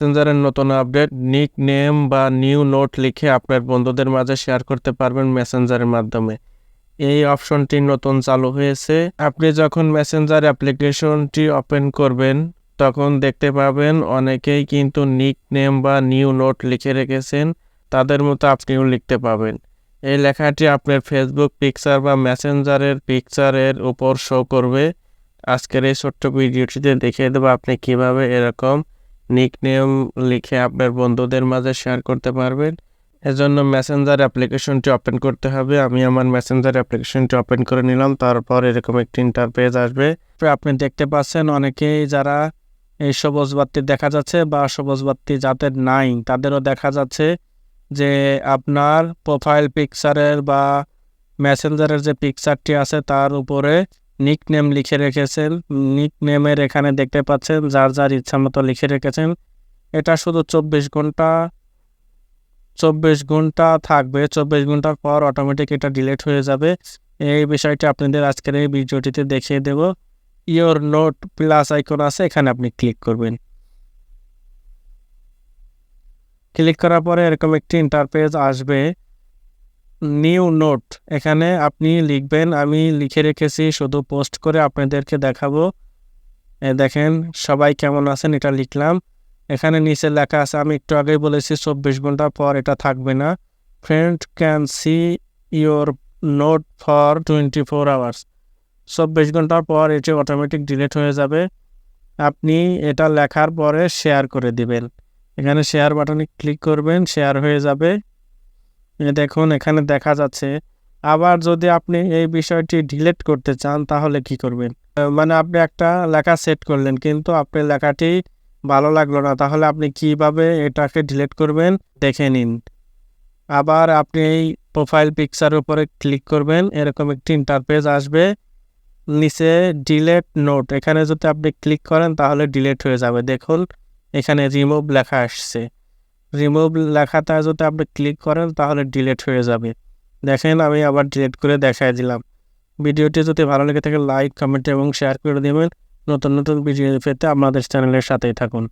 মেসেঞ্জারের নতুন update nick name বা new note লিখে আপনার বন্ধুদের মাঝে শেয়ার করতে পারবেন মেসেঞ্জারের মাধ্যমে। এই অপশনটি নতুন চালু হয়েছে। আপনি যখন মেসেঞ্জার অ্যাপ্লিকেশনটি ওপেন করবেন তখন দেখতে পাবেন অনেকেই কিন্তু নিক নেম বা নিউ নোট লিখে রেখেছেন, তাদের মতো আপনিও লিখতে পাবেন। এই লেখাটি আপনার ফেসবুক পিকচার বা মেসেঞ্জারের পিকচারের উপর শো করবে। আজকের এই ছোট্ট ভিডিওটিতে দেখিয়ে দেবো আপনি কিভাবে এরকম নিকনেম লিখে আপনার বন্ধুদের মাঝে শেয়ার করতে পারবেন। এজন্য মেসেঞ্জার অ্যাপ্লিকেশনটি ওপেন করতে হবে। আমি আমার মেসেঞ্জার অ্যাপ্লিকেশনটি ওপেন করে নিলাম। তারপর এরকম একটি ইন্টারফেস আসবে। আপনি দেখতে পাচ্ছেন অনেকেই যারা এই সবুজ বাতি দেখা যাচ্ছে বা সবুজ বাতি যাদের নাই তাদেরও দেখা যাচ্ছে যে আপনার প্রোফাইল পিকচারের বা মেসেঞ্জারের যে পিকচারটি আছে তার উপরে নিকনেম লিখে রেখেছেন। নিকনেমের এখানে দেখতে পাচ্ছেন যার যার ইচ্ছা মতো লিখে রেখেছেন। এটা শুধু 24 ঘন্টা থাকবে। 24 ঘন্টার পর অটোমেটিক এটা ডিলিট হয়ে যাবে। এই বিষয়টি আপনাদের আজকের এই ভিডিওটিতে দেখিয়ে দেব। ইওর নোট প্লাস আইকন আছে, এখানে আপনি ক্লিক করবেন। ক্লিক করার পরে এরকম একটি ইন্টারফেস আসবে। নিউ নোট এখানে আপনি লিখবেন। আমি লিখে রেখেছি, শুধু পোস্ট করে আপনাদেরকে দেখাবো। দেখেন সবাই কেমন আছেন, এটা লিখলাম। এখানে নিচে লেখা আছে, আমি একটু আগেই বলেছি 24 ঘন্টা পর এটা থাকবে না। Friend can see your note for 24 hours. 24 ঘন্টার পর এটি অটোমেটিক ডিলিট হয়ে যাবে। আপনি এটা লেখার পরে শেয়ার করে দিবেন। এখানে শেয়ার বাটনে ক্লিক করবেন, শেয়ার হয়ে যাবে। দেখুন এখানে দেখা যাচ্ছে। আবার যদি আপনি এই বিষয়টি ডিলিট করতে চান তাহলে কি করবেন? মানে আপনি একটা লেখা সেট করলেন কিন্তু আপনার লেখাটি ভালো লাগলো না, তাহলে আপনি কিভাবে এটাকে ডিলিট করবেন দেখে নিন। আবার আপনি এই প্রোফাইল পিকচারের উপরে ক্লিক করবেন, এরকম একটি ইন্টারফেস আসবে। নিচে ডিলিট নোট, এখানে যদি আপনি ক্লিক করেন তাহলে ডিলিট হয়ে যাবে। দেখুন এখানে রিমুভ লেখা আসছে। রিমুভ লেখাটা যদি আপনি ক্লিক করেন তাহলে ডিলিট হয়ে যাবে। দেখেন আমি আবার ডিলিট করে দেখাই দিলাম। ভিডিওটি যদি ভালো লেগে থাকে লাইক, কমেন্ট এবং শেয়ার করে দেবেন। নতুন নতুন ভিডিও পেতে আমাদের চ্যানেলের সাথেই থাকুন।